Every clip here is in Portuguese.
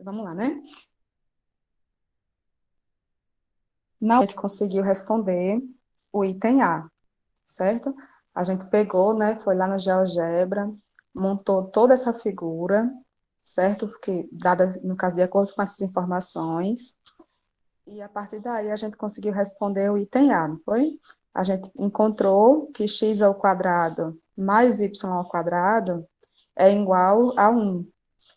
Vamos lá, né? Não, a gente conseguiu responder o item A, certo? A gente pegou, né? Foi lá no GeoGebra, montou toda essa figura, certo? Porque, dada, no caso, de acordo com essas informações, e a partir daí a gente conseguiu responder o item A, não foi? A gente encontrou que x ao quadrado mais y ao quadrado é igual a 1,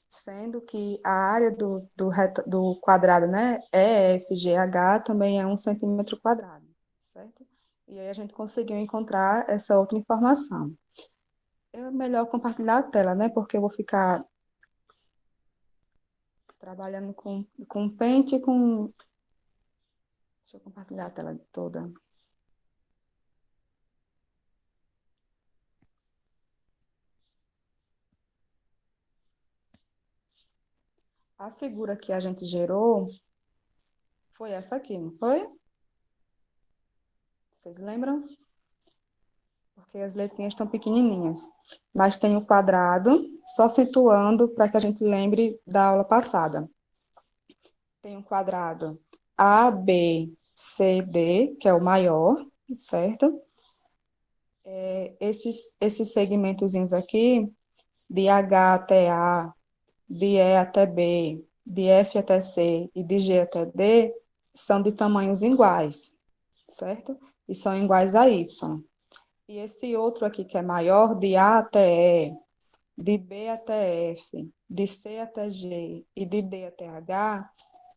sendo que a área do quadrado, né, EFGH também é 1 cm², certo? E aí a gente conseguiu encontrar essa outra informação. É melhor compartilhar a tela, né, porque eu vou ficar trabalhando com Paint e com... Deixa eu compartilhar a tela toda. A figura que a gente gerou foi essa aqui, não foi? Vocês lembram? Porque as letrinhas estão pequenininhas. Mas tem o quadrado, só situando para que a gente lembre da aula passada. Tem um quadrado A, B, C, D, que é o maior, certo? Esses segmentozinhos aqui, de H até A, de E até B, de F até C e de G até D, são de tamanhos iguais, certo? E são iguais a Y. E esse outro aqui que é maior, de A até E, de B até F, de C até G e de D até H,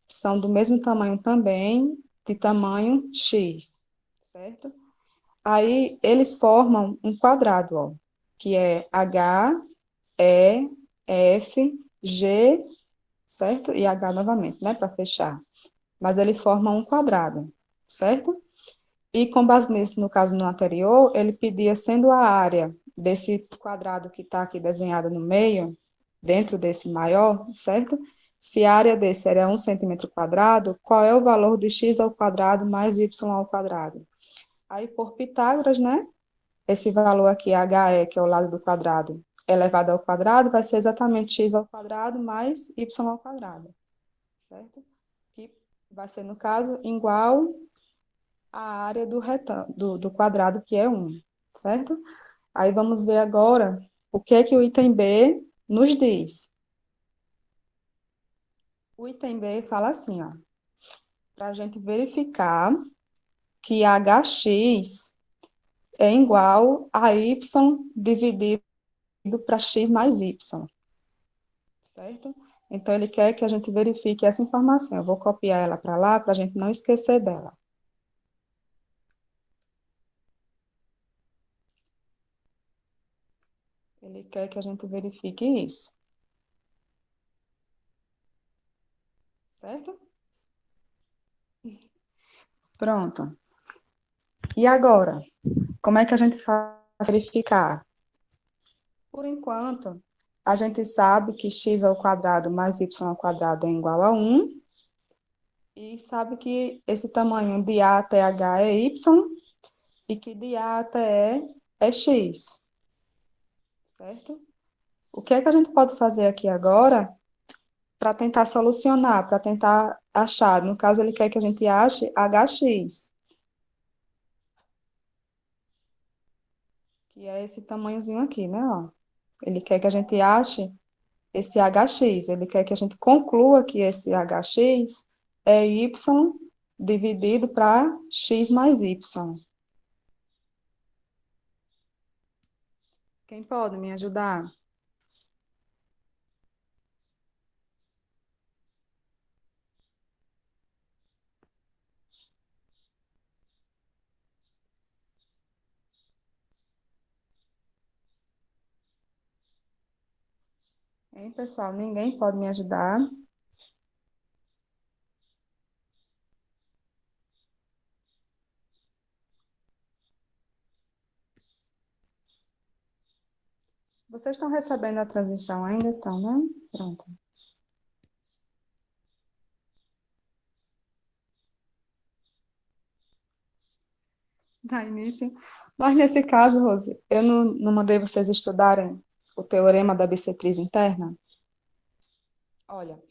são do mesmo tamanho também, de tamanho X, certo? Aí eles formam um quadrado, ó, que é H, E, F, G, certo? E H novamente, né, para fechar. Mas ele forma um quadrado, certo? E com base nisso, no caso no anterior, ele pedia, sendo a área desse quadrado que está aqui desenhado no meio, dentro desse maior, certo? Se a área desse era 1 cm², qual é o valor de x ao quadrado mais y ao quadrado? Aí, por Pitágoras, né? Esse valor aqui, HE, que é o lado do quadrado, elevado ao quadrado, vai ser exatamente x ao quadrado mais y ao quadrado, certo? Que vai ser, no caso, igual a área do quadrado, que é 1, certo? Aí vamos ver agora o que é que o item B nos diz. O item B fala assim, ó, para a gente verificar que hx é igual a y dividido para x mais y, certo? Então, ele quer que a gente verifique essa informação. Eu vou copiar ela para lá, para a gente não esquecer dela. Ele quer que a gente verifique isso, certo? Pronto. E agora, como é que a gente faz para verificar? Por enquanto, a gente sabe que x ao quadrado mais y ao quadrado é igual a 1, e sabe que esse tamanho de A até H é y, e que de A até E é x, certo? O que é que a gente pode fazer aqui agora para tentar solucionar, para tentar achar? No caso, ele quer que a gente ache hx, que é esse tamanhozinho aqui, né? Ó. Ele quer que a gente ache esse hx, ele quer que a gente conclua que esse hx é y dividido para x mais y. Quem pode me ajudar? Hein, pessoal? Ninguém pode me ajudar? Vocês estão recebendo a transmissão ainda? Estão, né? Pronto. Dá início. Mas nesse caso, Rose, eu não mandei vocês estudarem o teorema da bissetriz interna? Olha.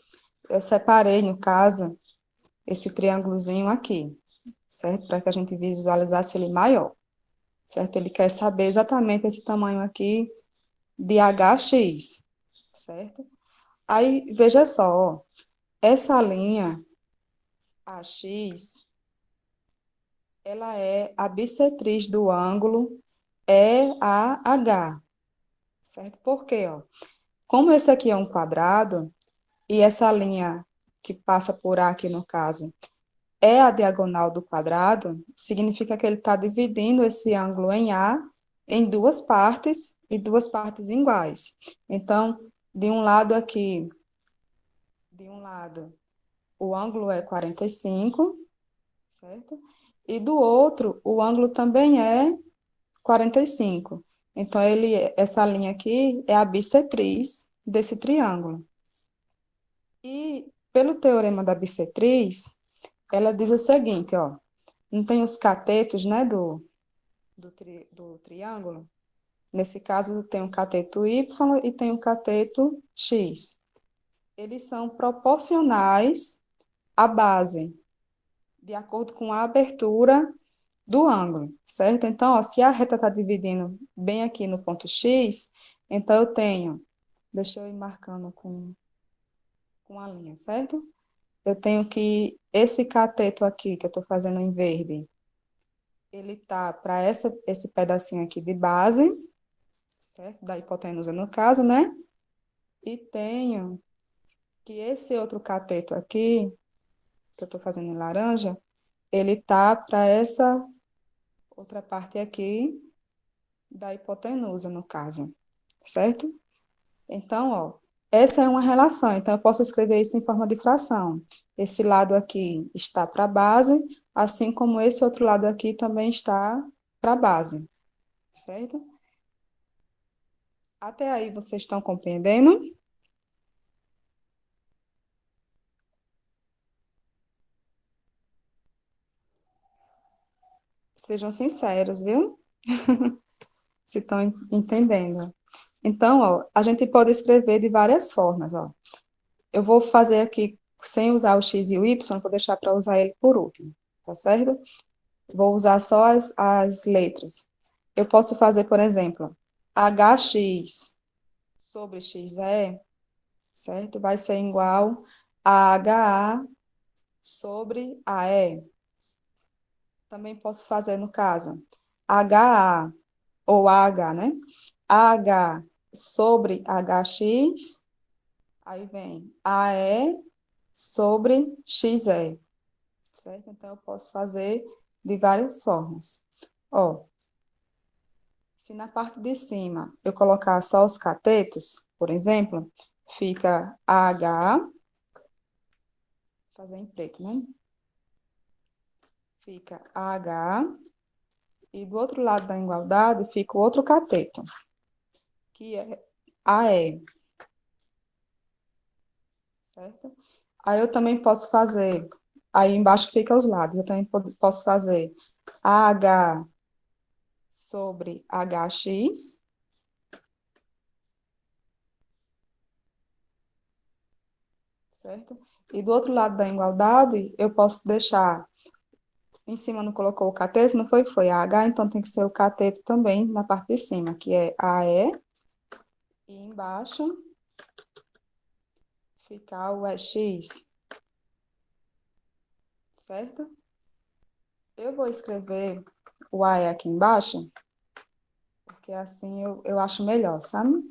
Eu separei, no caso, esse triângulozinho aqui, certo? Para que a gente visualizasse ele maior, certo? Ele quer saber exatamente esse tamanho aqui de HX, certo? Aí, veja só, ó, essa linha AX, ela é a bissetriz do ângulo EAH, certo? Por quê, ó? Como esse aqui é um quadrado, e essa linha que passa por A aqui no caso, é a diagonal do quadrado, significa que ele está dividindo esse ângulo em A em duas partes e duas partes iguais. Então, de um lado aqui, de um lado, o ângulo é 45, certo? E do outro, o ângulo também é 45. Então, essa linha aqui é a bissetriz desse triângulo. E pelo teorema da bissetriz, ela diz o seguinte, ó, não tem os catetos, né, do triângulo? Nesse caso, tem um cateto Y e tem um cateto X. Eles são proporcionais à base, de acordo com a abertura do ângulo, certo? Então, ó, se a reta está dividindo bem aqui no ponto X, então eu tenho, deixa eu ir marcando com a linha, certo? Eu tenho que esse cateto aqui, que eu estou fazendo em verde, ele tá para esse pedacinho aqui de base, certo? Da hipotenusa no caso, né? E tenho que esse outro cateto aqui, que eu estou fazendo em laranja, ele tá para essa outra parte aqui da hipotenusa, no caso, certo? Então, ó, essa é uma relação, então eu posso escrever isso em forma de fração. Esse lado aqui está para a base, assim como esse outro lado aqui também está para a base, certo? Até aí vocês estão compreendendo? Sejam sinceros, viu? Se estão entendendo. Então, ó, a gente pode escrever de várias formas, ó. Eu vou fazer aqui sem usar o x e o y, vou deixar para usar ele por último, tá certo? Vou usar só as letras. Eu posso fazer, por exemplo, hx sobre xe, certo? Vai ser igual a ha sobre ae. Também posso fazer, no caso, ha ou AH, né? AH sobre HX, aí vem AE sobre XE, certo? Então, eu posso fazer de várias formas. Ó, se na parte de cima eu colocar só os catetos, por exemplo, fica AH, vou fazer em preto, né? Fica AH, e do outro lado da igualdade fica o outro cateto, que é AE, certo? Aí eu também posso fazer, aí embaixo fica os lados, eu também posso fazer AH sobre HX, certo? E do outro lado da igualdade, eu posso deixar, em cima não colocou o cateto, não foi? Foi AH, então tem que ser o cateto também na parte de cima, que é AE, e embaixo ficar o EX, certo? Eu vou escrever o AE aqui embaixo, porque assim eu acho melhor, sabe?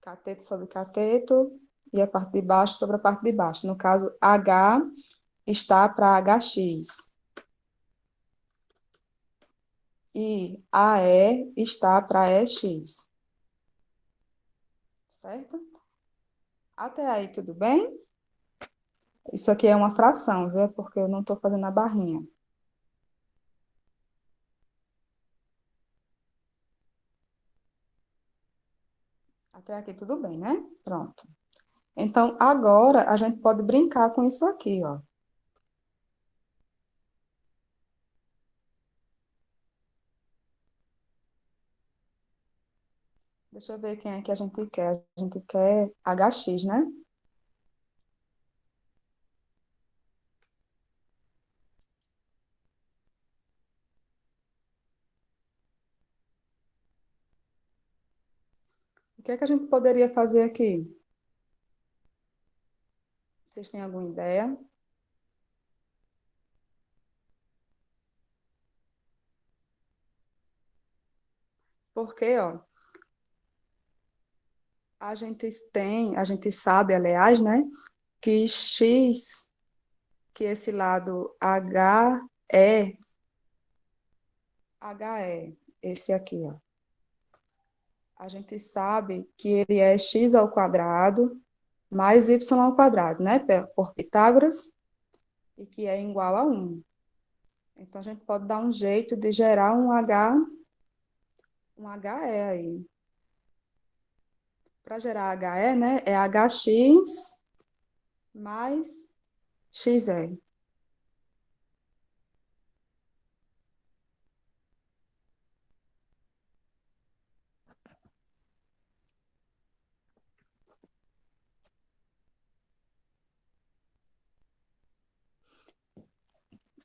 Cateto sobre cateto e a parte de baixo sobre a parte de baixo. No caso, H está para HX e AE está para EX, certo? Até aí, tudo bem? Isso aqui é uma fração, viu? É porque eu não estou fazendo a barrinha. Até aqui, tudo bem, né? Pronto. Então, agora a gente pode brincar com isso aqui, ó. Deixa eu ver quem é que a gente quer. A gente quer HX, né? O que é que a gente poderia fazer aqui? Vocês têm alguma ideia? Porque, ó, a gente sabe, aliás, né, que x, que esse lado H é esse aqui, ó. A gente sabe que ele é x ao quadrado mais y ao quadrado, né, por Pitágoras, e que é igual a 1. Então, a gente pode dar um jeito de gerar um HE aí. Para gerar HE, né, é HX mais XE.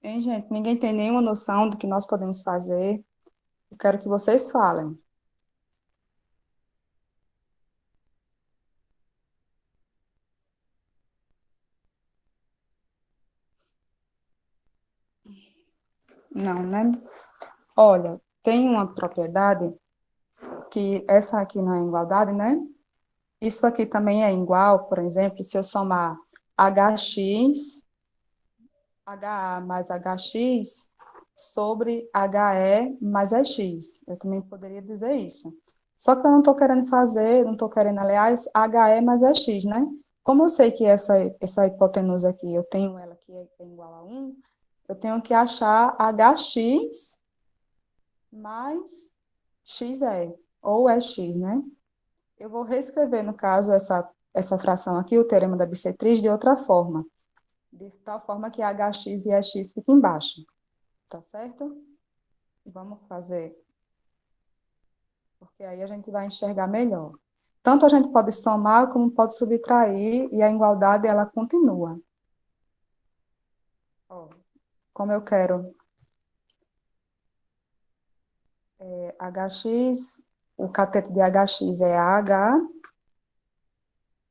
Hein, gente? Ninguém tem nenhuma noção do que nós podemos fazer. Eu quero que vocês falem. Não, né? Olha, tem uma propriedade que essa aqui não é igualdade, né? Isso aqui também é igual, por exemplo, se eu somar HX, HA mais HX sobre HE mais EX. Eu também poderia dizer isso. Só que eu não estou querendo fazer, não estou querendo, aliás, HE mais EX, né? Como eu sei que essa hipotenusa aqui, eu tenho ela que é igual a 1, eu tenho que achar HX mais XE, ou EX, né? Eu vou reescrever, no caso, essa fração aqui, o teorema da bissetriz, de outra forma, de tal forma que HX e EX fiquem embaixo, tá certo? Vamos fazer, porque aí a gente vai enxergar melhor. Tanto a gente pode somar como pode subtrair, e a igualdade, ela continua. Ó, como eu quero HX, o cateto de HX é AH,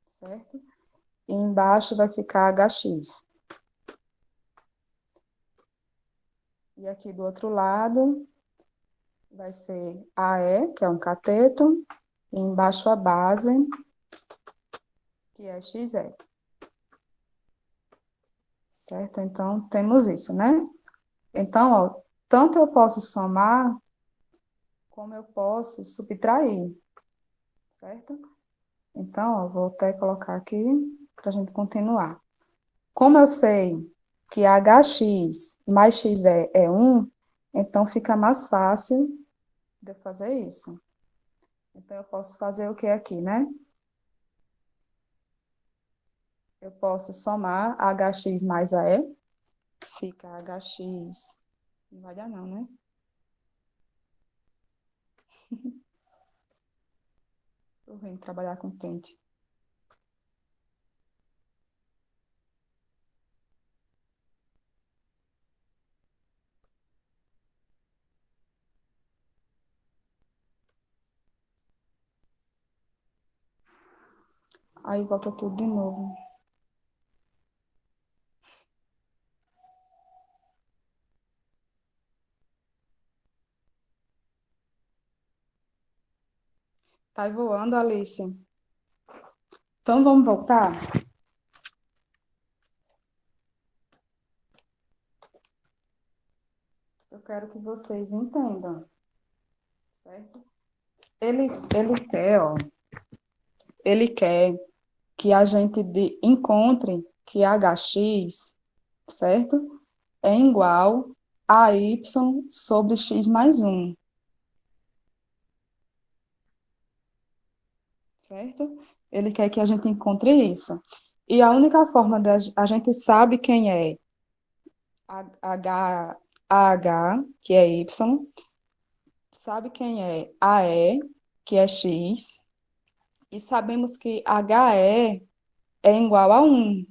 certo? E embaixo vai ficar HX. E aqui do outro lado vai ser AE, que é um cateto, e embaixo a base, que é XE. Certo? Então, temos isso, né? Então, ó, tanto eu posso somar, como eu posso subtrair, certo? Então, ó, vou até colocar aqui para a gente continuar. Como eu sei que HX mais XE é 1, então fica mais fácil de eu fazer isso. Então, eu posso fazer o que aqui, né? Eu posso somar HX mais AE, fica HX, não vai dar não, né? Tô vendo trabalhar com pente. Aí volta tudo de novo. Tá voando, Alice. Então vamos voltar? Eu quero que vocês entendam, certo? Ele quer, ó, ele quer que a gente encontre que HX, certo? É igual a Y sobre X mais um, certo? Ele quer que a gente encontre isso. E a única forma da a gente sabe quem é H, que é Y, sabe quem é AE, que é X, e sabemos que HE é igual a 1,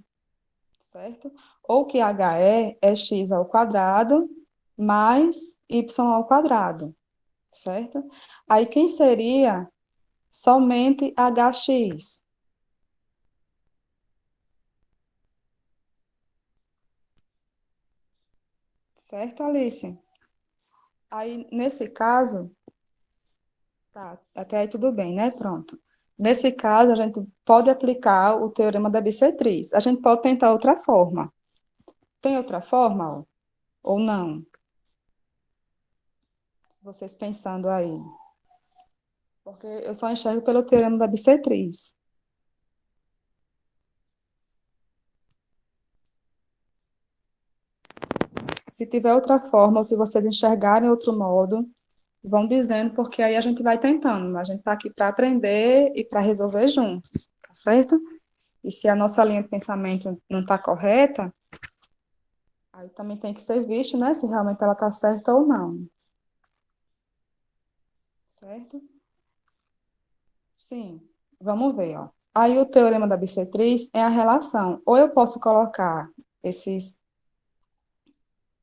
certo? Ou que HE é x ao quadrado mais y ao quadrado, certo? Aí quem seria somente hx. Certo, Alice? Aí, nesse caso, tá, até aí tudo bem, né? Pronto. Nesse caso, a gente pode aplicar o teorema da bissetriz. A gente pode tentar outra forma. Tem outra forma, ó? Ou não? Vocês pensando aí. Porque eu só enxergo pelo teorema da bissetriz. Se tiver outra forma, ou se vocês enxergarem outro modo, vão dizendo, porque aí a gente vai tentando. A gente está aqui para aprender e para resolver juntos, tá certo? E se a nossa linha de pensamento não está correta, aí também tem que ser visto, né, se realmente ela está certa ou não, certo? Sim, vamos ver, ó. Aí o teorema da bissetriz é a relação. Ou eu posso colocar esses,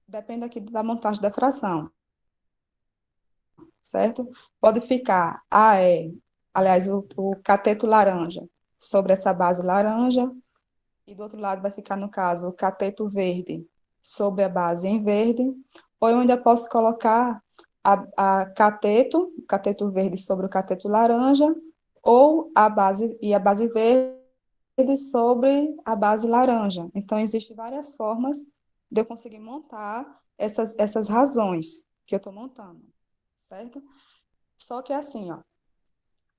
depende aqui da montagem da fração, certo? Pode ficar AE, aliás, o cateto laranja sobre essa base laranja, e do outro lado vai ficar, no caso, o cateto verde sobre a base em verde, ou eu ainda posso colocar a cateto, o cateto verde sobre o cateto laranja, ou a base verde sobre a base laranja. Então, existem várias formas de eu conseguir montar essas razões que eu estou montando, certo? Só que assim, ó,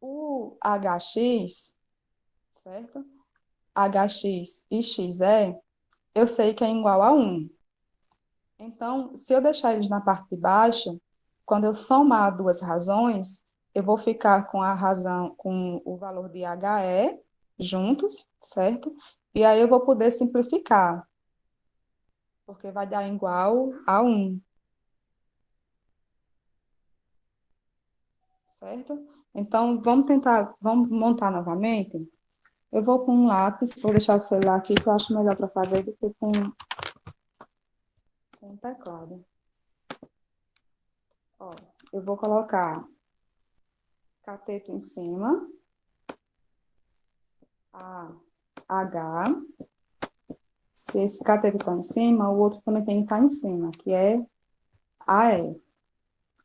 o HX, certo? HX e XE, eu sei que é igual a 1. Então, se eu deixar eles na parte de baixo, quando eu somar duas razões, eu vou ficar com a razão, com o valor de HE juntos, certo? E aí eu vou poder simplificar, porque vai dar igual a 1, certo? Então, vamos tentar, vamos montar novamente? Eu vou com um lápis, vou deixar o celular aqui, que eu acho melhor para fazer do que com um teclado. Ó, eu vou colocar cateto em cima, A, H. Se esse cateto está em cima, o outro também tem que estar em cima, que é AE.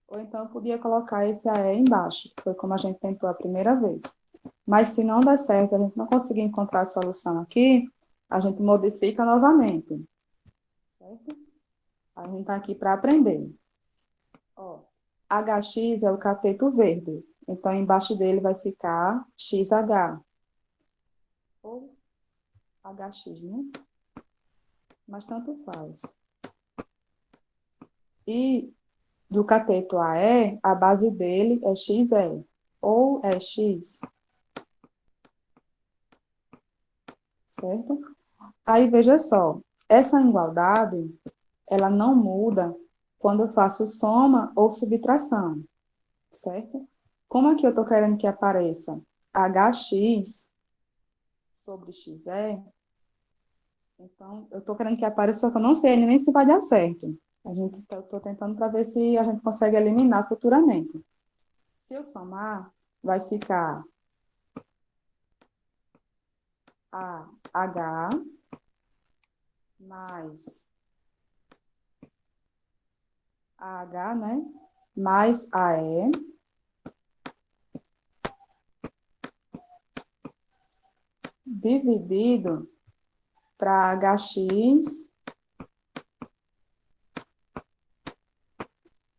Ou então eu podia colocar esse AE embaixo, que foi como a gente tentou a primeira vez. Mas se não der certo, a gente não conseguir encontrar a solução aqui, a gente modifica novamente, certo? A gente está aqui para aprender. Ó, HX é o cateto verde, então embaixo dele vai ficar XH, ou HX, né? Mas tanto faz. E do cateto AE, a base dele é XE, ou é X, certo? Aí veja só, essa igualdade, ela não muda quando eu faço soma ou subtração, certo? Como aqui eu estou querendo que apareça HX sobre XE, então eu estou querendo que apareça, só que eu não sei nem se vai dar certo. Eu estou tentando para ver se a gente consegue eliminar futuramente. Se eu somar, vai ficar a H mais a H, né? Mais a E, dividido para HX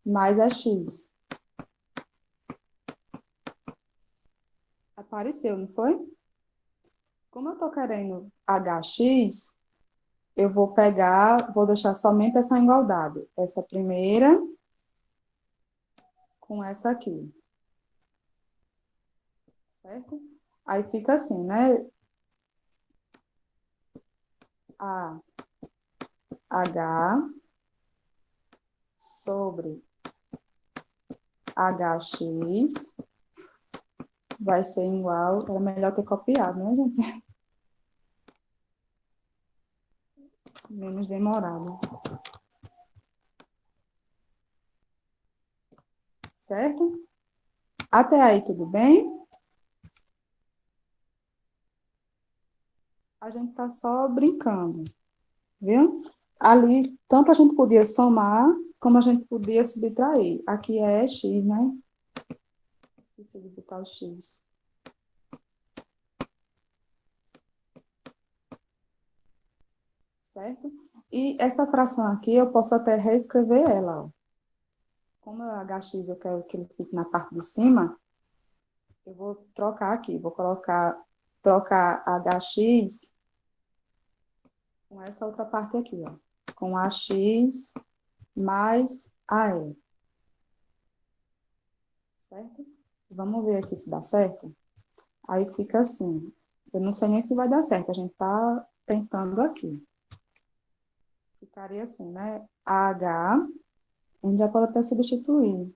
mais a X. Apareceu, não foi? Como eu estou querendo HX, eu vou pegar, vou deixar somente essa igualdade. Essa primeira com essa aqui, certo? Aí fica assim, né? A H sobre HX vai ser igual. Era melhor ter copiado, né, gente? Menos demorado. Certo? Até aí, tudo bem? A gente está só brincando, viu? Ali, tanto a gente podia somar, como a gente podia subtrair. Aqui é x, né? Esqueci de botar o x, certo? E essa fração aqui, eu posso até reescrever ela, ó. Como é hx eu quero que ele fique na parte de cima, eu vou trocar aqui, vou trocar hx com essa outra parte aqui, ó. Com ax mais ae, certo? Vamos ver aqui se dá certo? Aí fica assim. Eu não sei nem se vai dar certo, a gente tá tentando aqui. Ficaria assim, né? AH, a gente já pode até substituir.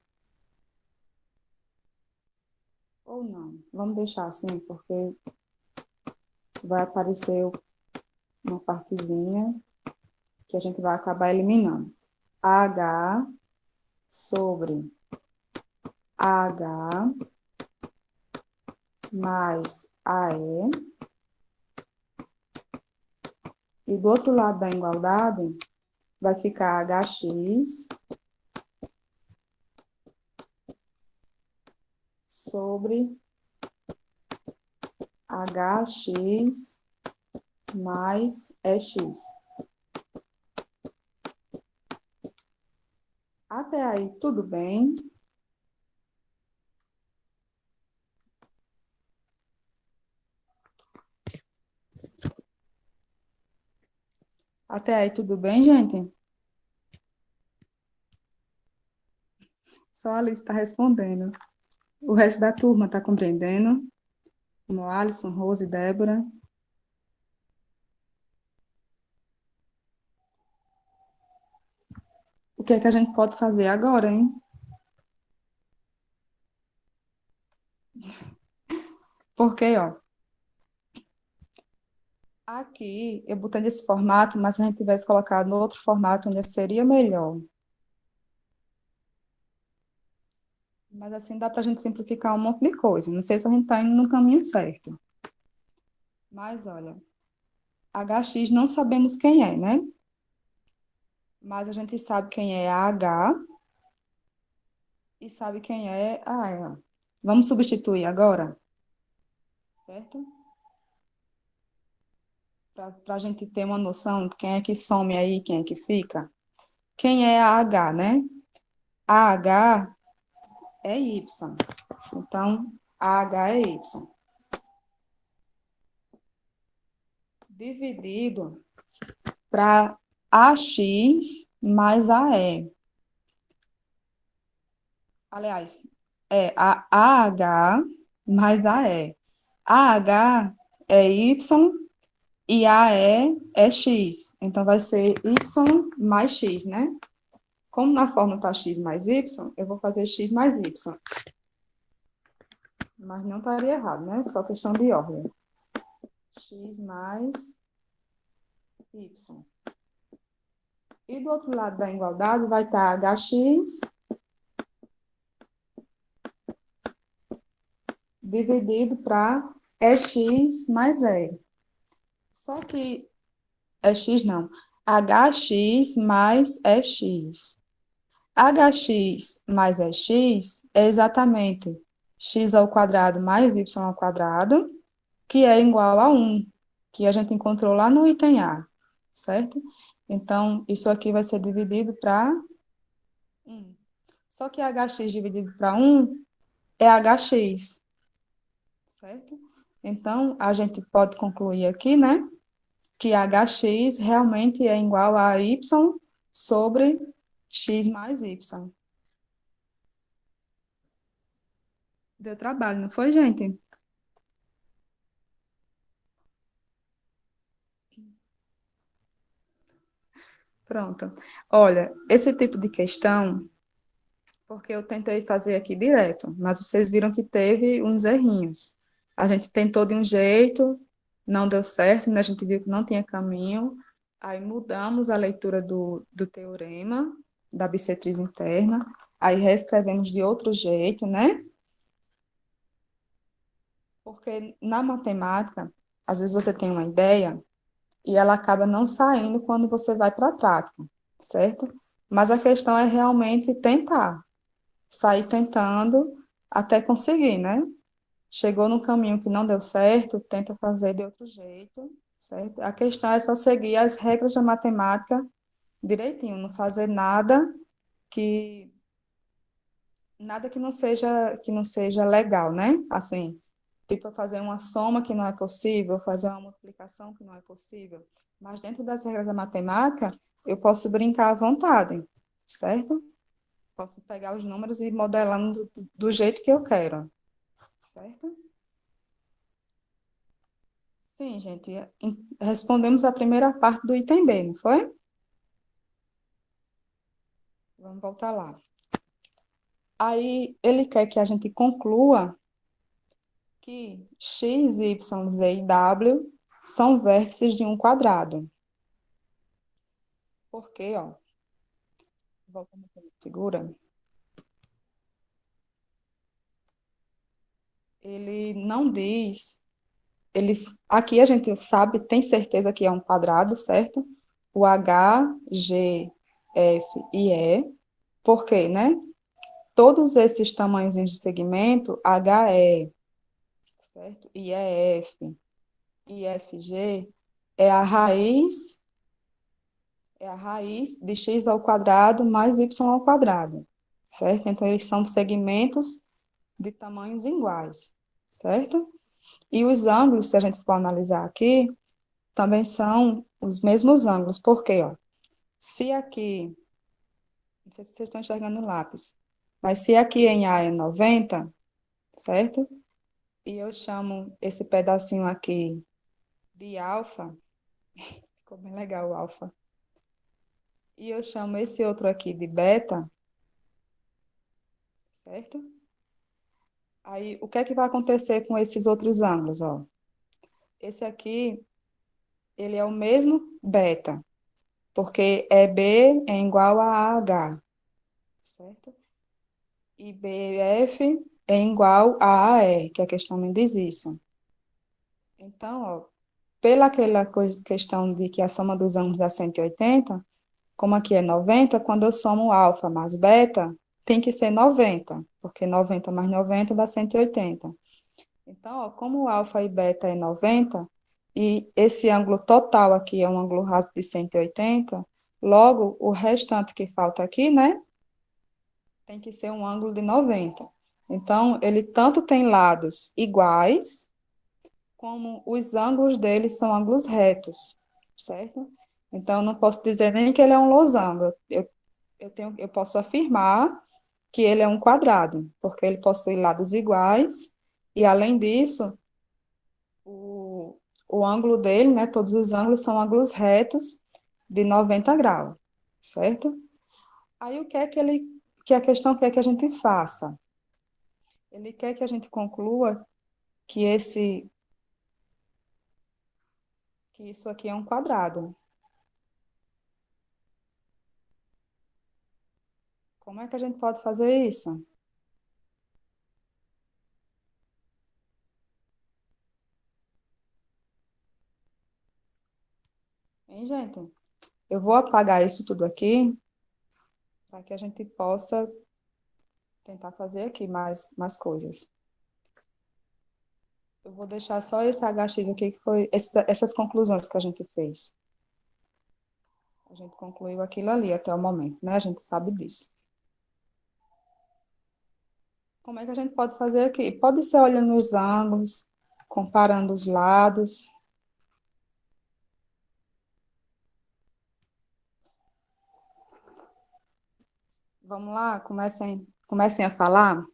Ou não. Vamos deixar assim, porque vai aparecer uma partezinha que a gente vai acabar eliminando. AH sobre AH mais AE. E do outro lado da igualdade, vai ficar HX sobre HX mais EX. Até aí, tudo bem? Até aí, tudo bem, gente? Só a Alice está respondendo. O resto da turma está compreendendo? Como Alisson, Rose, Débora. O que é que a gente pode fazer agora, hein? Porque, ó, aqui eu botei nesse formato, mas se a gente tivesse colocado no outro formato, ainda seria melhor. Mas assim dá para a gente simplificar um monte de coisa. Não sei se a gente está indo no caminho certo. Mas olha, HX não sabemos quem é, né? Mas a gente sabe quem é a H e sabe quem é a E. Vamos substituir agora, certo? Para a gente ter uma noção de quem é que some aí, quem é que fica. Quem é a H, né? A H é Y. Então, a H é Y. Dividido para AX mais AE. Aliás, é a AH mais AE. AH é Y e AE é X. Então, vai ser Y mais X, né? Como na fórmula está X mais Y, eu vou fazer X mais Y. Mas não estaria errado, né? Só questão de ordem. X mais Y. E do outro lado da igualdade vai estar HX dividido para EX mais E. Só que EX não. HX mais EX. HX mais EX é exatamente x ao quadrado mais y ao quadrado, que é igual a 1, que a gente encontrou lá no item A, certo? Então, isso aqui vai ser dividido para 1. Só que HX dividido para 1 é HX, certo? Então, a gente pode concluir aqui, né, que HX realmente é igual a Y sobre X mais Y. Deu trabalho, não foi, gente? Pronto. Olha, esse tipo de questão, porque eu tentei fazer aqui direto, mas vocês viram que teve uns errinhos. A gente tentou de um jeito, não deu certo, né? A gente viu que não tinha caminho, aí mudamos a leitura do teorema da bissetriz interna, aí reescrevemos de outro jeito, né? Porque na matemática, Às vezes você tem uma ideia e ela acaba não saindo quando você vai para a prática, certo? Mas a questão é realmente tentar, sair tentando até conseguir, né? Chegou no caminho que não deu certo, tenta fazer de outro jeito, certo? A questão é só seguir as regras da matemática direitinho, não fazer que nada que não seja legal, né? Assim, tipo fazer uma soma que não é possível, fazer uma multiplicação que não é possível. Mas dentro das regras da matemática, eu posso brincar à vontade, certo? Posso pegar os números e ir modelando do jeito que eu quero, certo? Sim, gente, respondemos a primeira parte do item B, não foi? Vamos voltar lá. Aí, ele quer que a gente conclua que x, y, z e w são vértices de um quadrado. Por quê, ó? Voltando para a figura, ele não diz, aqui a gente sabe, tem certeza que é um quadrado, certo? O H, G, F e E, por quê, né? Todos esses tamanhos de segmento, HE, certo? IEF, IFG, é a raiz, é a raiz de x ao quadrado mais y ao quadrado, certo? Então, eles são segmentos de tamanhos iguais, certo? E os ângulos, se a gente for analisar aqui, também são os mesmos ângulos. Por quê, ó? Se aqui, não sei se vocês estão enxergando no lápis, mas se aqui em A é 90, certo? E eu chamo esse pedacinho aqui de alfa, ficou bem legal o alfa, e eu chamo esse outro aqui de beta, certo? Aí, o que é que vai acontecer com esses outros ângulos, ó? Esse aqui, ele é o mesmo beta, porque EB é igual a AH, certo? E BF é igual a AE, que a questão me diz isso. Então, ó, pela aquela questão de que a soma dos ângulos dá 180, como aqui é 90, quando eu somo alfa mais beta, tem que ser 90, porque 90 mais 90 dá 180. Então, ó, como alfa e beta é 90, e esse ângulo total aqui é um ângulo raso de 180, logo, o restante que falta aqui, né, tem que ser um ângulo de 90. Então, ele tanto tem lados iguais, como os ângulos dele são ângulos retos, certo? Então, eu não posso dizer nem que ele é um losango. Eu posso afirmar que ele é um quadrado, porque ele possui lados iguais, e além disso, o ângulo dele, né, todos os ângulos são ângulos retos de 90 graus, certo? Aí o que é que a questão quer que a gente faça? Ele quer que a gente conclua que que isso aqui é um quadrado. Como é que a gente pode fazer isso? Hein, gente? Eu vou apagar isso tudo aqui para que a gente possa tentar fazer aqui mais coisas. Eu vou deixar só esse HX aqui, que foi essas conclusões que a gente fez. A gente concluiu aquilo ali até o momento, né? A gente sabe disso. Como é que a gente pode fazer aqui? Pode ser olhando os ângulos, comparando os lados. Vamos lá, comecem a falar.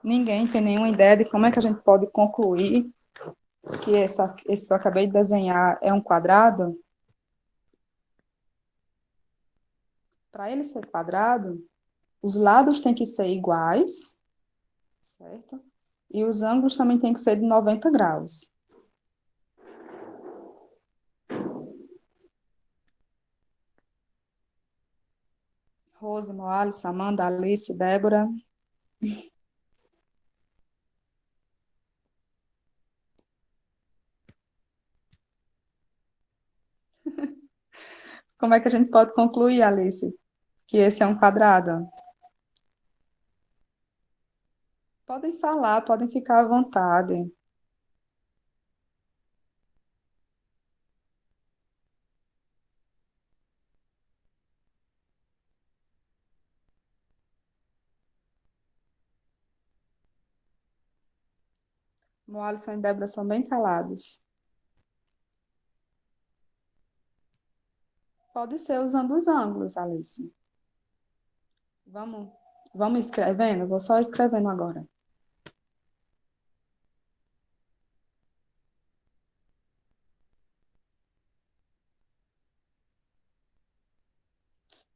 Ninguém tem nenhuma ideia de como é que a gente pode concluir que esse que eu acabei de desenhar é um quadrado. Para ele ser quadrado, os lados têm que ser iguais, certo? E os ângulos também têm que ser de 90 graus. Rose, Moales, Amanda, Alice, Débora. Como é que a gente pode concluir, Alice, que esse é um quadrado? Podem falar, podem ficar à vontade. Moalisson e Débora são bem calados. Pode ser usando os ângulos, Alice. Vamos, vamos escrevendo? Vou só escrevendo agora.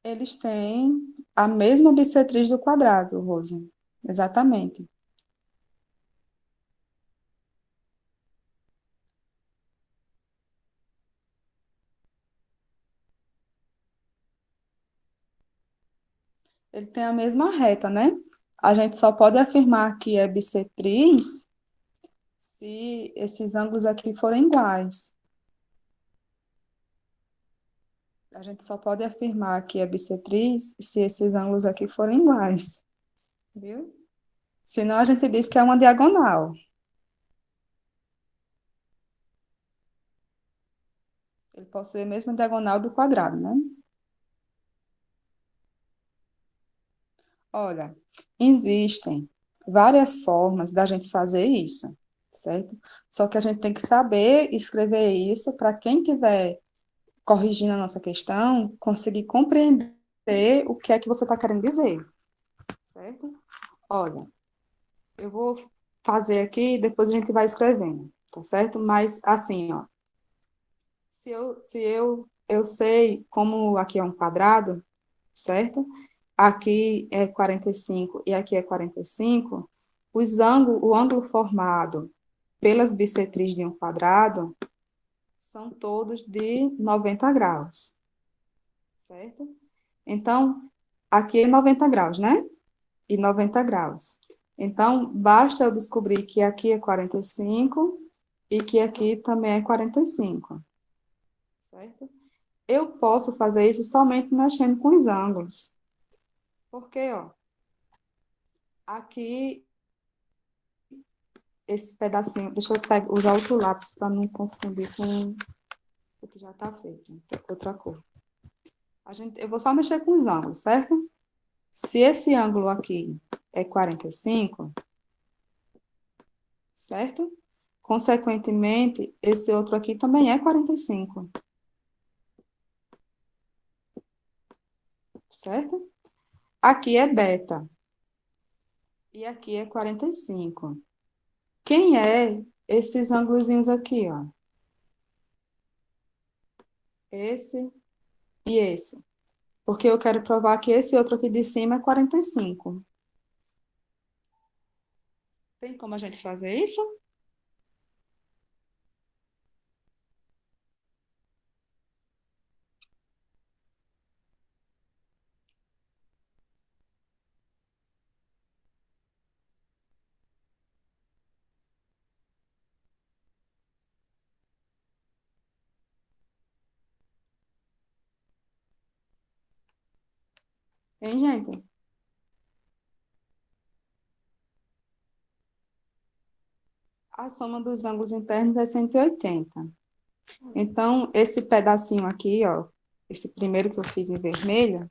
Eles têm a mesma bissetriz do quadrado, Rose. Exatamente. Ele tem a mesma reta, né? A gente só pode afirmar que é bissetriz se esses ângulos aqui forem iguais. A gente só pode afirmar que é bissetriz se esses ângulos aqui forem iguais, viu? Senão a gente diz que é uma diagonal. Ele possui a mesma diagonal do quadrado, né? Olha, existem várias formas da gente fazer isso, certo? Só que a gente tem que saber escrever isso para quem estiver corrigindo a nossa questão, conseguir compreender o que é que você está querendo dizer, certo? Olha, eu vou fazer aqui, depois a gente vai escrevendo, tá certo? Mas assim, ó, se eu sei como aqui é um quadrado, certo? Aqui é 45 e aqui é 45, o ângulo formado pelas bissetrizes de um quadrado são todos de 90 graus, certo? Então, aqui é 90 graus, né? E 90 graus. Então, basta eu descobrir que aqui é 45 e que aqui também é 45, certo? Eu posso fazer isso somente mexendo com os ângulos. Porque, ó, aqui, esse pedacinho, deixa eu usar outro lápis para não confundir com o que já está feito, outra cor. Eu vou só mexer com os ângulos, certo? Se esse ângulo aqui é 45, certo? Consequentemente, esse outro aqui também é 45, certo? Aqui é beta e aqui é 45. Quem é esses ângulozinhos aqui, ó? Esse e esse. Porque eu quero provar que esse outro aqui de cima é 45. Tem como a gente fazer isso? Hein, gente? A soma dos ângulos internos é 180. Então, esse pedacinho aqui, ó, esse primeiro que eu fiz em vermelho,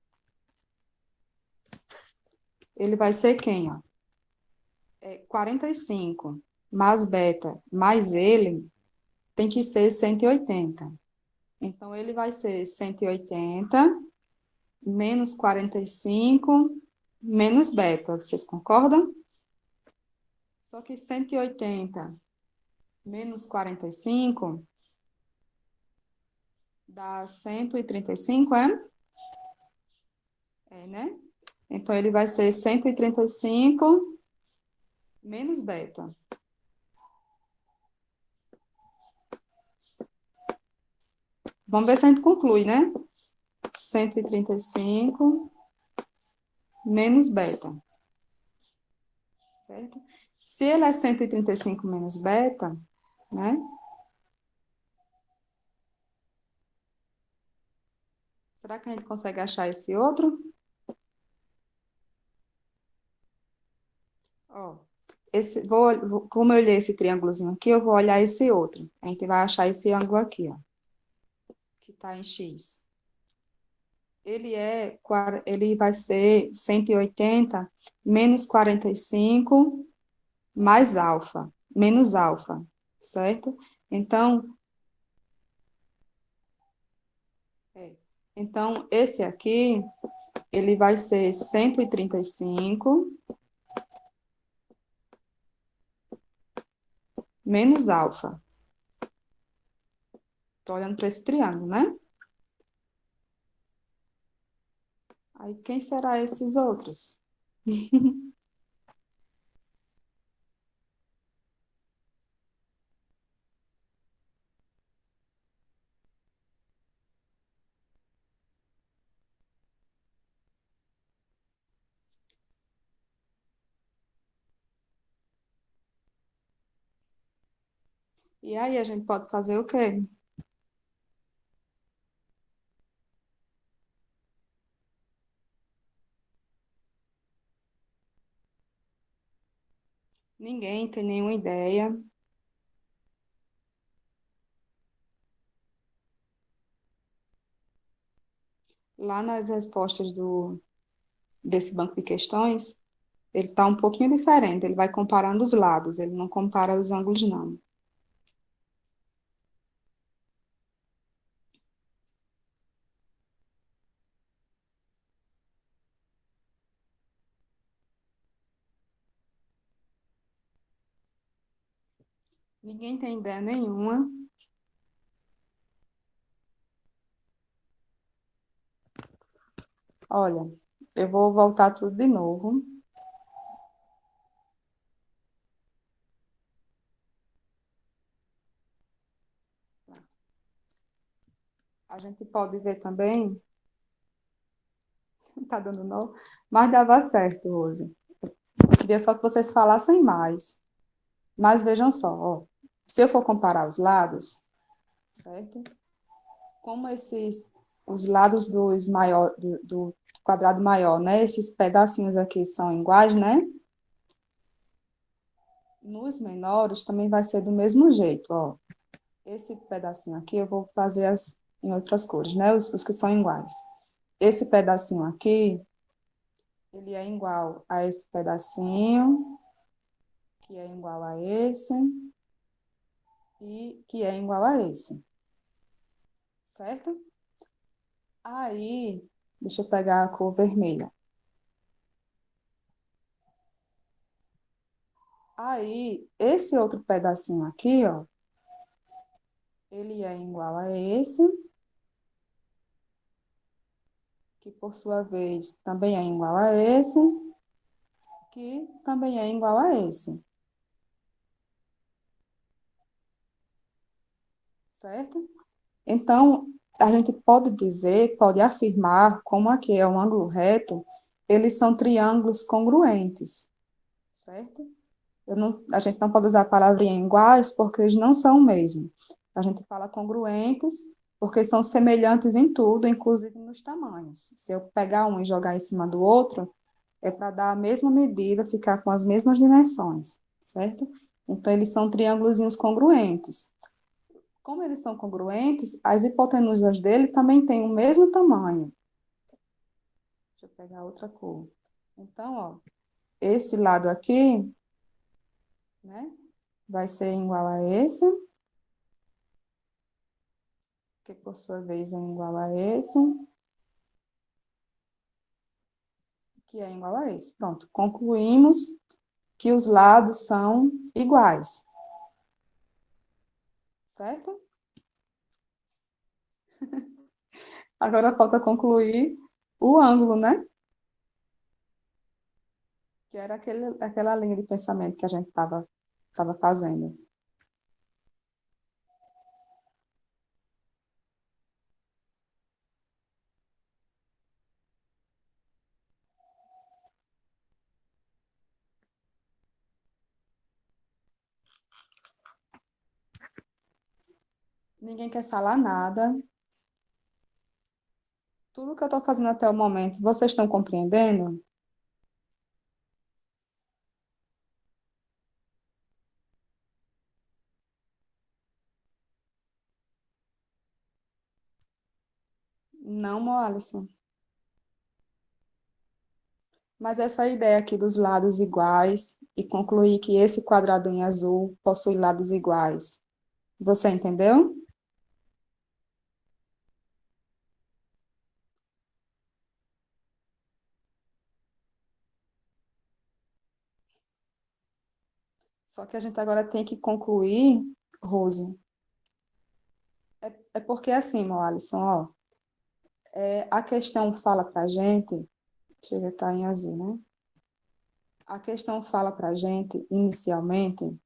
ele vai ser quem, ó? É 45 mais beta mais ele tem que ser 180. Então, ele vai ser 180 menos 45 menos beta. Vocês concordam? Só que 180 menos 45 dá 135, é? É, né? Então, ele vai ser 135 menos beta. Vamos ver se a gente conclui, né? 135 menos beta, certo? Se ele é 135 menos beta, né? Será que a gente consegue achar esse outro? Ó, como eu olhei esse triângulozinho aqui, eu vou olhar esse outro. A gente vai achar esse ângulo aqui, ó, que está em X. Ele vai ser 180 menos 45 mais alfa, menos alfa, certo? Então, é, então esse aqui, ele vai ser 135 menos alfa. Estou olhando para esse triângulo, né? Aí, quem será esses outros? E aí, a gente pode fazer o quê? Ninguém tem nenhuma ideia. Lá nas respostas desse banco de questões, ele está um pouquinho diferente. Ele vai comparando os lados, ele não compara os ângulos, não. Ninguém tem ideia nenhuma. Olha, eu vou voltar tudo de novo. A gente pode ver também, tá dando nó, mas dava certo hoje. Queria só que vocês falassem mais. Mas vejam só, ó, se eu for comparar os lados, certo? Como os lados do quadrado maior, né? Esses pedacinhos aqui são iguais, né? Nos menores também vai ser do mesmo jeito, ó. Esse pedacinho aqui eu vou fazer em outras cores, né? Os que são iguais. Esse pedacinho aqui, ele é igual a esse pedacinho, que é igual a esse, e que é igual a esse, certo? Aí, deixa eu pegar a cor vermelha. Aí, esse outro pedacinho aqui, ó, ele é igual a esse, que por sua vez também é igual a esse, que também é igual a esse, certo? Então, a gente pode dizer, pode afirmar, como aqui é um ângulo reto, eles são triângulos congruentes, certo? A gente não pode usar a palavrinha iguais porque eles não são o mesmo. A gente fala congruentes porque são semelhantes em tudo, inclusive nos tamanhos. Se eu pegar um e jogar em cima do outro, é para dar a mesma medida, ficar com as mesmas dimensões, certo? Então, eles são triângulos congruentes. Como eles são congruentes, as hipotenusas dele também têm o mesmo tamanho. Deixa eu pegar outra cor. Então, ó, esse lado aqui, né, vai ser igual a esse, que por sua vez é igual a esse, que é igual a esse. Pronto, concluímos que os lados são iguais, certo? Agora falta concluir o ângulo, né? Que era aquela linha de pensamento que a gente estava fazendo. Ninguém quer falar nada. Tudo que eu estou fazendo até o momento, vocês estão compreendendo? Não, Moalisson. Mas essa ideia aqui dos lados iguais e concluir que esse quadrado em azul possui lados iguais. Você entendeu? Só que a gente agora tem que concluir, Rose. É porque assim, Moalisson, ó, a questão fala para a gente, chega a estar em azul, né? A questão fala para a gente, inicialmente,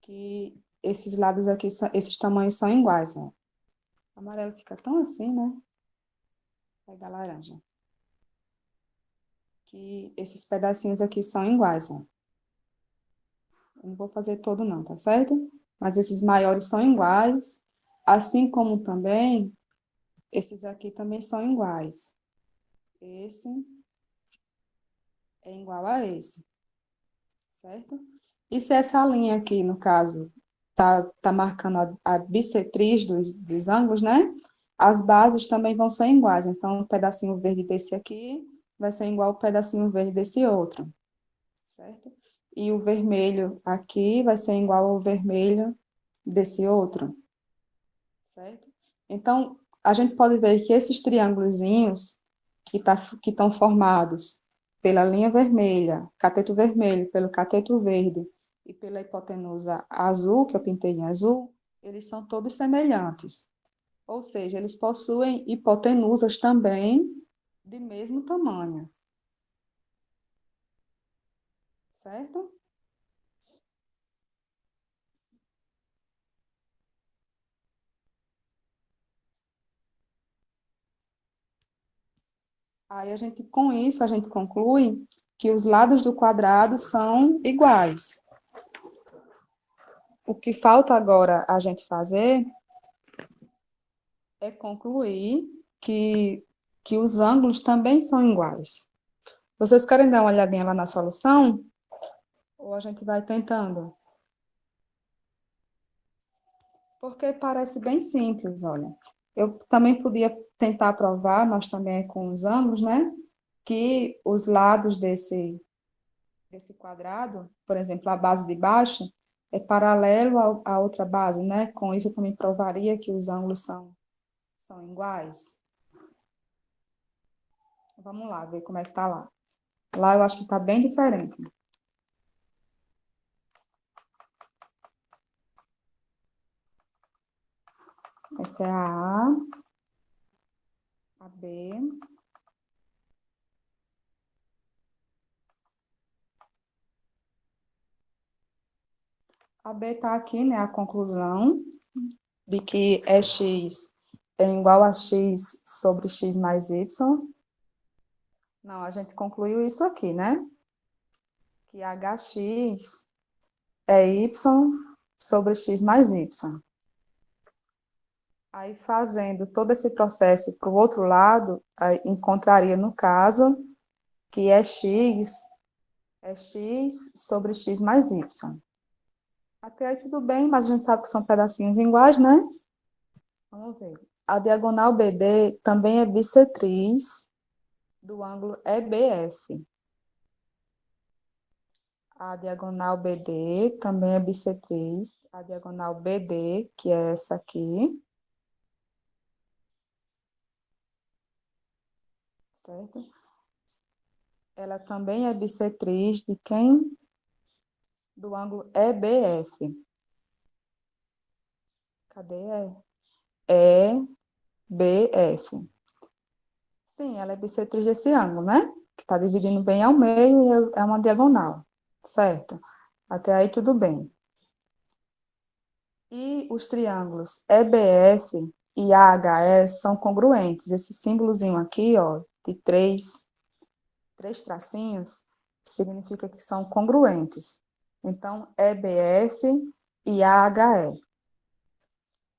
que esses lados aqui, esses tamanhos são iguais, ó. O amarelo fica tão assim, né? Pega a laranja. Que esses pedacinhos aqui são iguais, ó. Eu não vou fazer todo não, tá certo? Mas esses maiores são iguais, assim como também esses aqui também são iguais. Esse é igual a esse, certo? E se essa linha aqui, no caso, tá marcando a bissetriz dos ângulos, né? As bases também vão ser iguais. Então, o pedacinho verde desse aqui vai ser igual ao pedacinho verde desse outro, certo? E o vermelho aqui vai ser igual ao vermelho desse outro, certo? Então, a gente pode ver que esses triângulozinhos que estão formados pela linha vermelha, cateto vermelho, pelo cateto verde e pela hipotenusa azul, que eu pintei em azul, eles são todos semelhantes. Ou seja, eles possuem hipotenusas também de mesmo tamanho, certo? Aí a gente, com isso, a gente conclui que os lados do quadrado são iguais. O que falta agora a gente fazer é concluir que, que os ângulos também são iguais. Vocês querem dar uma olhadinha lá na solução? Ou a gente vai tentando? Porque parece bem simples, olha. Eu também podia tentar provar, mas também é com os ângulos, né? Que os lados desse quadrado, por exemplo, a base de baixo, é paralelo à outra base, né? Com isso eu também provaria que os ângulos são iguais. Vamos lá, ver como é que tá lá. Lá eu acho que tá bem diferente. Essa é a B. A B tá aqui, né? A conclusão de que é x é igual a x sobre x mais y. Não, a gente concluiu isso aqui, né? Que hx é y sobre x mais y. Aí, fazendo todo esse processo para o outro lado, aí encontraria, no caso, que é x sobre x mais y. Até aí tudo bem, mas a gente sabe que são pedacinhos iguais, né? Vamos ver. A diagonal BD também é bissetriz do ângulo EBF. A diagonal BD também é bissetriz. A diagonal BD, que é essa aqui, certo? Ela também é bissetriz de quem? Do ângulo EBF. Cadê? EBF. Sim, ela é bissetriz desse ângulo, né? Que está dividindo bem ao meio e é uma diagonal, certo? Até aí tudo bem. E os triângulos EBF e AHS são congruentes. Esse símbolozinho aqui, ó, de três tracinhos, significa que são congruentes. Então, EBF e AHE.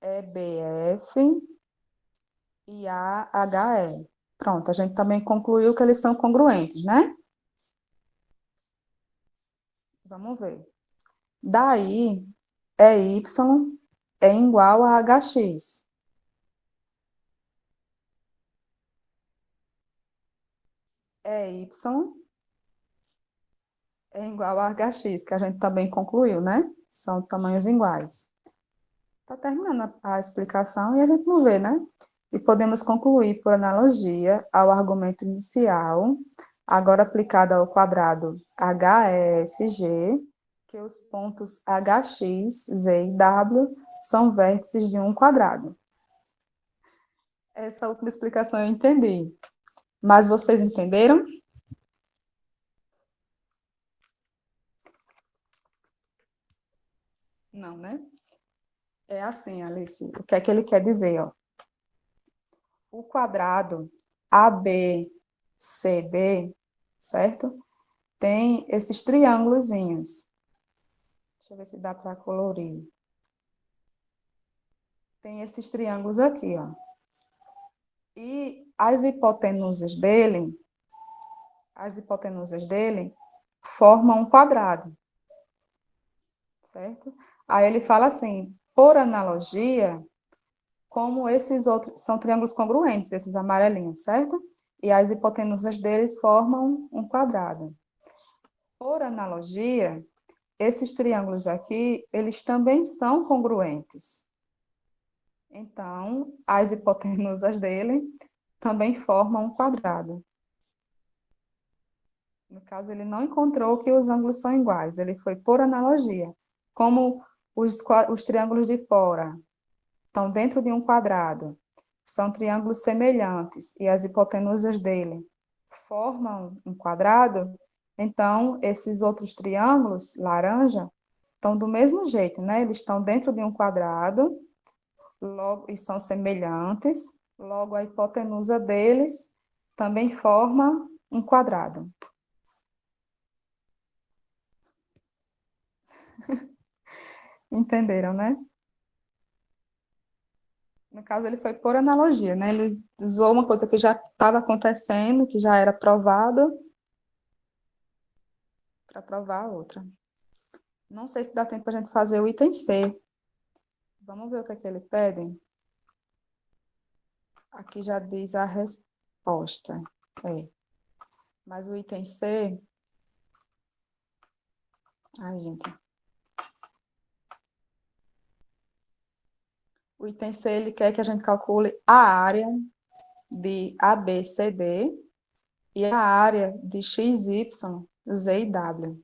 EBF e AHE. Pronto, a gente também concluiu que eles são congruentes, né? Vamos ver. Daí, EY é igual a HX. EY é igual a HX, que a gente também concluiu, né? São tamanhos iguais. Está terminando a explicação e a gente não vê, né? E podemos concluir por analogia ao argumento inicial, agora aplicado ao quadrado HEFG, que os pontos HX, Z e W são vértices de um quadrado. Essa última explicação eu entendi. Mas vocês entenderam? Não, né? É assim, Alice. O que é que ele quer dizer, ó? O quadrado ABCD, certo? Tem esses triângulozinhos. Deixa eu ver se dá para colorir. Tem esses triângulos aqui, ó. E as hipotenusas dele formam um quadrado, certo? Aí ele fala assim, por analogia, como esses outros são triângulos congruentes, esses amarelinhos, certo? E as hipotenusas deles formam um quadrado. Por analogia, esses triângulos aqui, eles também são congruentes. Então, as hipotenusas dele também formam um quadrado. No caso, ele não encontrou que os ângulos são iguais, ele foi por analogia. Como os triângulos de fora estão dentro de um quadrado, são triângulos semelhantes e as hipotenusas dele formam um quadrado, então esses outros triângulos, laranja, estão do mesmo jeito, né? Eles estão dentro de um quadrado, logo, e são semelhantes, logo a hipotenusa deles também forma um quadrado. Entenderam, né? No caso, ele foi por analogia, né? Ele usou uma coisa que já estava acontecendo, que já era provado, para provar a outra. Não sei se dá tempo para a gente fazer o item C. Vamos ver o que é que ele pede? Aqui já diz a resposta. É. Mas o item C... Ai, gente. O item C, ele quer que a gente calcule a área de ABCD e a área de XY, Z e W.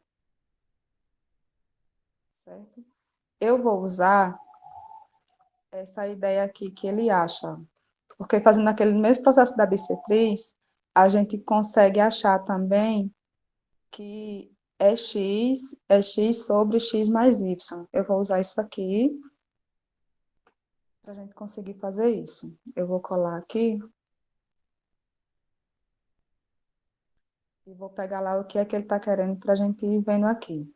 Certo? Eu vou usar essa ideia aqui que ele acha, porque fazendo aquele mesmo processo da bissetriz, a gente consegue achar também que é x sobre x mais y. Eu vou usar isso aqui para a gente conseguir fazer isso. Eu vou colar aqui e vou pegar lá o que é que ele está querendo para a gente ir vendo aqui.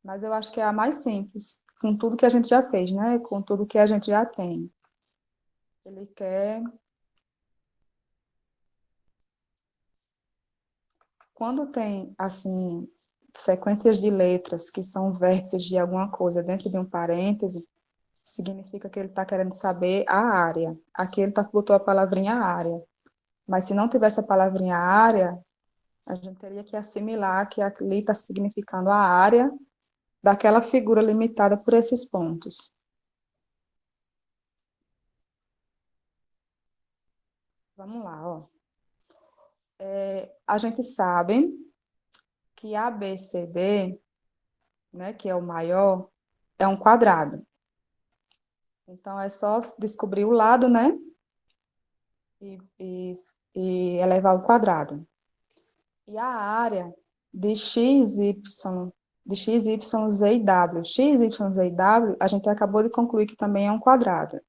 Mas eu acho que é a mais simples, com tudo que a gente já fez, né? Com tudo que a gente já tem. Ele quer... Quando tem, assim, sequências de letras que são vértices de alguma coisa dentro de um parêntese, significa que ele está querendo saber a área. Aqui ele botou a palavrinha área. Mas se não tivesse a palavrinha área, a gente teria que assimilar que ali está significando a área daquela figura limitada por esses pontos. Vamos lá, ó. A gente sabe que ABCD, né, que é o maior, é um quadrado. Então, é só descobrir o lado, né, e, e, e elevar ao quadrado. E a área de x, y, z e w. X, y, z e w, a gente acabou de concluir que também é um quadrado.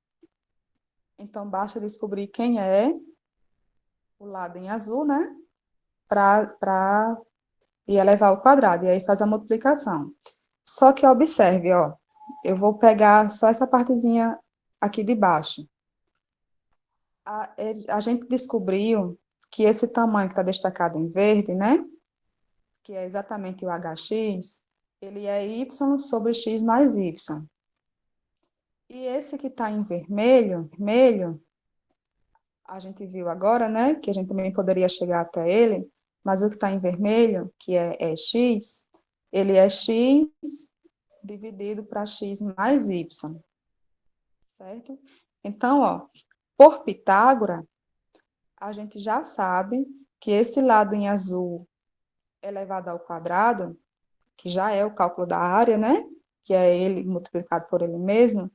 Então, basta descobrir quem é o lado em azul, né, para ir elevar ao quadrado. E aí faz a multiplicação. Só que observe, ó, eu vou pegar só essa partezinha aqui de baixo. A gente descobriu que esse tamanho que está destacado em verde, né? Que é exatamente o HX, ele é y sobre x mais y. E esse que está em vermelho, a gente viu agora, né, que a gente também poderia chegar até ele, mas o que está em vermelho, que é x, ele é x dividido para x mais y, certo? Então, ó, por Pitágoras, a gente já sabe que esse lado em azul elevado ao quadrado, que já é o cálculo da área, né, que é ele multiplicado por ele mesmo,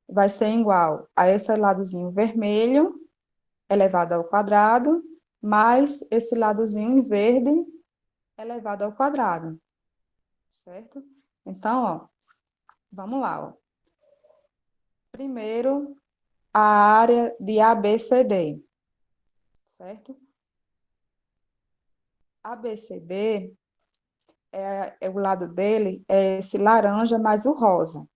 vai ser igual a esse ladozinho vermelho elevado ao quadrado, mais esse ladozinho em verde elevado ao quadrado, certo? Então, ó, vamos lá, ó. Primeiro, a área de ABCD, certo? ABCD, o lado dele é esse laranja mais o rosa.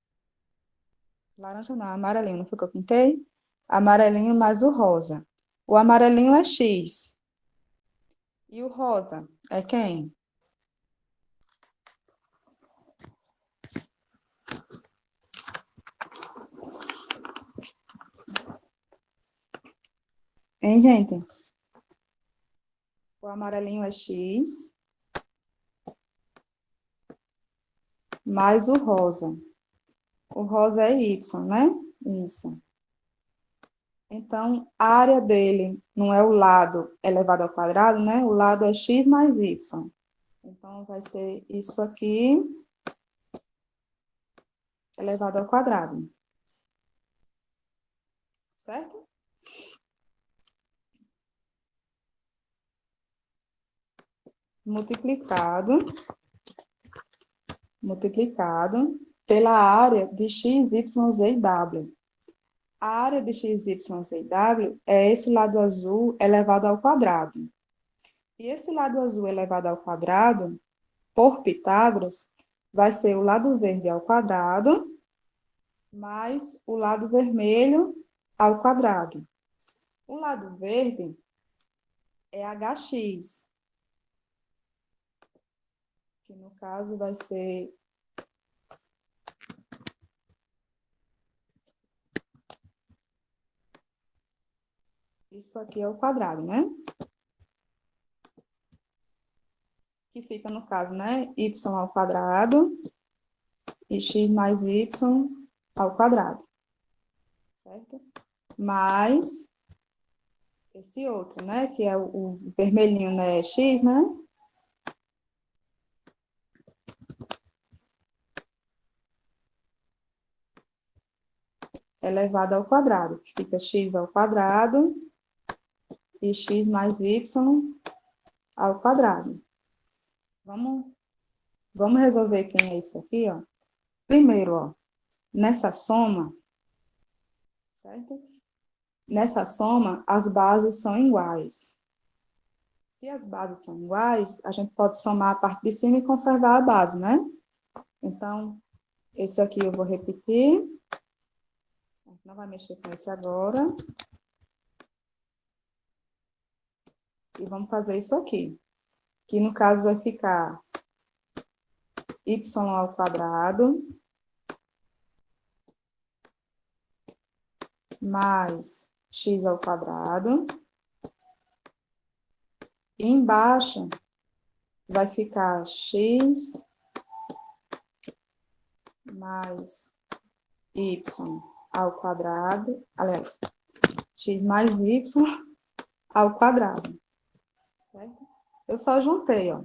Laranja não, amarelinho, não foi o que eu pintei? Amarelinho mais o rosa. O amarelinho é X. E o rosa é quem? Hein, gente? O amarelinho é X mais o rosa. O rosa é Y, né? Isso. Então, a área dele não é o lado elevado ao quadrado, né? O lado é x mais y. Então, vai ser isso aqui elevado ao quadrado. Certo? Multiplicado pela área de x, y, z e w. A área de x, y, z e w é esse lado azul elevado ao quadrado. E esse lado azul elevado ao quadrado, por Pitágoras, vai ser o lado verde ao quadrado mais o lado vermelho ao quadrado. O lado verde é HX, que no caso vai ser isso aqui ao quadrado, né? Que fica no caso, né? Y ao quadrado e x mais y ao quadrado, certo? Mais esse outro, né? Que é o vermelhinho, né? X, né? Elevado ao quadrado, que fica x ao quadrado e x mais y ao quadrado. Vamos resolver quem é isso aqui, ó. Primeiro, ó, nessa soma, certo? Nessa soma, as bases são iguais. Se as bases são iguais, a gente pode somar a parte de cima e conservar a base, né? Então, esse aqui eu vou repetir. A gente não vai mexer com esse agora. E vamos fazer isso aqui. Que no caso vai ficar y ao quadrado mais x ao quadrado. E embaixo vai ficar x mais y ao quadrado, aliás, x mais y ao quadrado, certo? Eu só juntei, ó,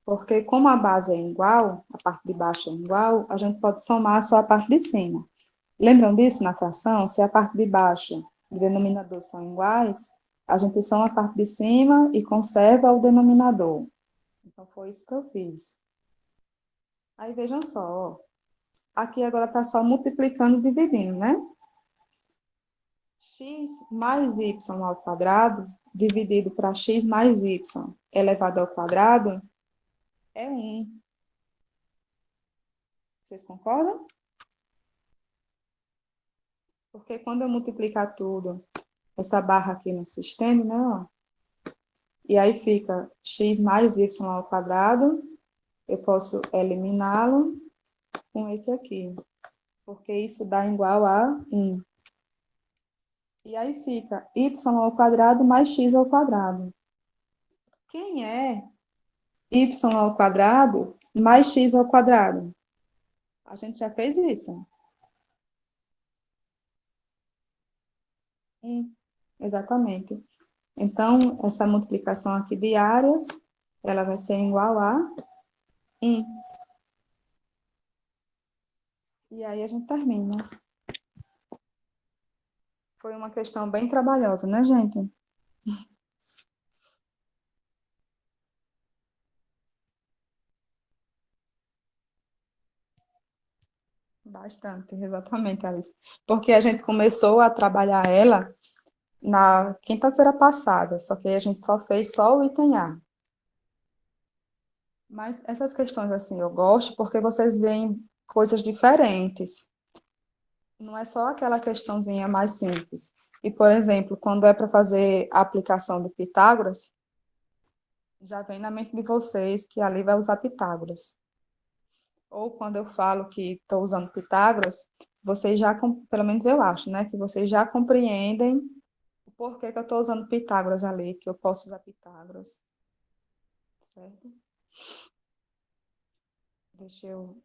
porque como a base é igual, a parte de baixo é igual, a gente pode somar só a parte de cima. Lembram disso na fração? Se a parte de baixo e o denominador são iguais, a gente soma a parte de cima e conserva o denominador. Então, foi isso que eu fiz. Aí, vejam só, ó. Aqui agora está só multiplicando e dividindo, né? X mais y ao quadrado, dividido para x mais y elevado ao quadrado, é 1. Vocês concordam? Porque quando eu multiplicar tudo, essa barra aqui não se estende, né? Ó? E aí fica x mais y ao quadrado. Eu posso eliminá-lo com esse aqui, porque isso dá igual a 1. E aí fica y ao quadrado mais x ao quadrado. Quem é y ao quadrado mais x ao quadrado? A gente já fez isso. 1. Exatamente. Então, essa multiplicação aqui de áreas, ela vai ser igual a 1. E aí a gente termina. Foi uma questão bem trabalhosa, né, gente? Bastante, exatamente, Alice. Porque a gente começou a trabalhar ela na quinta-feira passada, só que aí a gente só fez só o item A. Mas essas questões, assim, eu gosto porque vocês veem coisas diferentes. Não é só aquela questãozinha mais simples. E, por exemplo, quando é para fazer a aplicação de Pitágoras, já vem na mente de vocês que ali vai usar Pitágoras. Ou quando eu falo que estou usando Pitágoras, vocês já, pelo menos eu acho, né, que vocês já compreendem o porquê que eu estou usando Pitágoras ali, que eu posso usar Pitágoras, certo? Deixa eu...